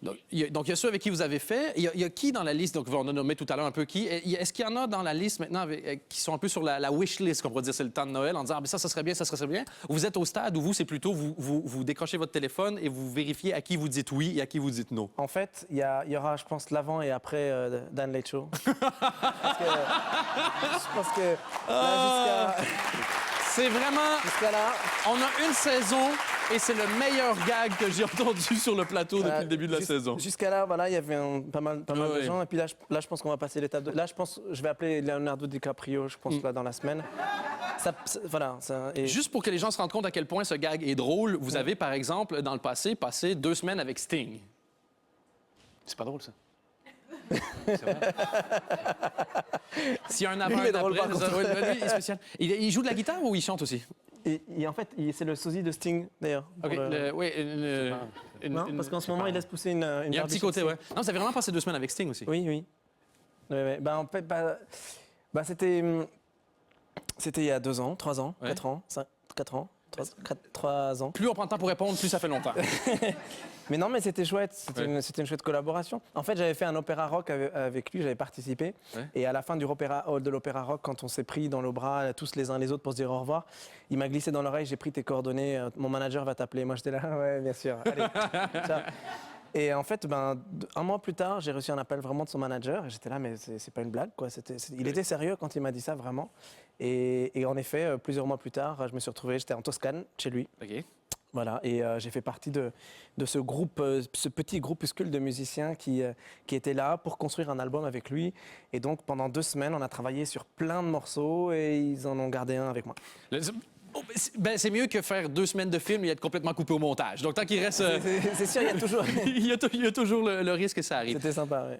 Donc, il y a ceux avec qui vous avez fait. Il y a qui dans la liste? Donc, on a nommé tout à l'heure un peu qui. Est-ce qu'il y en a dans la liste maintenant qui sont un peu sur la wish list, qu'on pourrait dire, c'est le temps de Noël, en disant, ah, ça serait bien, ça serait bien? Ou vous êtes au stade où c'est plutôt, vous décrochez votre téléphone et vous vérifiez à qui vous dites oui et à qui vous dites non? En fait, il y aura, je pense, l'avant et après Dan Late Show. Je pense que là, C'est vraiment... jusqu'à là... On a une saison et c'est le meilleur gag que j'ai entendu sur le plateau depuis le début de la saison. Jusqu'à là, voilà, il y avait pas mal de gens. Et puis là, je pense qu'on va passer l'étape de... Là, je pense je vais appeler Leonardo DiCaprio, je pense, là, dans la semaine. Juste pour que les gens se rendent compte à quel point ce gag est drôle, vous avez, par exemple, dans le passé, passé 2 semaines avec Sting. C'est pas drôle, ça. C'est vrai. S'il y a un avant et un après, lui, il est spécial. Il joue de la guitare ou il chante aussi? Et en fait, c'est le sosie de Sting, d'ailleurs. OK. Non, parce qu'en ce moment, il laisse pousser une il y a un petit côté, ouais. Non, ça fait vraiment passé 2 semaines avec Sting aussi. Oui, oui. Ouais. En fait, c'était il y a 2 ans, 3 ans, 4 ans, 4 ans, 3 ans. Plus on prend le temps pour répondre, plus ça fait longtemps. Mais non, mais c'était chouette. C'était une chouette collaboration. En fait, j'avais fait un opéra rock avec lui, j'avais participé. Ouais. Et à la fin de l'opéra rock, quand on s'est pris dans le bras, tous les uns les autres, pour se dire au revoir, il m'a glissé dans l'oreille, j'ai pris tes coordonnées, mon manager va t'appeler. Moi, j'étais là, ouais, bien sûr, allez. Et en fait, 1 mois plus tard, j'ai reçu un appel vraiment de son manager. Et j'étais là, mais c'est pas une blague, quoi. Il était sérieux quand il m'a dit ça, vraiment. Et en effet, plusieurs mois plus tard, je me suis retrouvé, j'étais en Toscane, chez lui. OK. Voilà, et j'ai fait partie de ce groupe, ce petit groupuscule de musiciens qui étaient là pour construire un album avec lui. Et donc, pendant 2 semaines, on a travaillé sur plein de morceaux et ils en ont gardé un avec moi. C'est mieux que faire 2 semaines de film et être complètement coupé au montage. Donc, tant qu'il reste... C'est sûr, il y a toujours... il y a toujours le risque que ça arrive. C'était sympa, oui.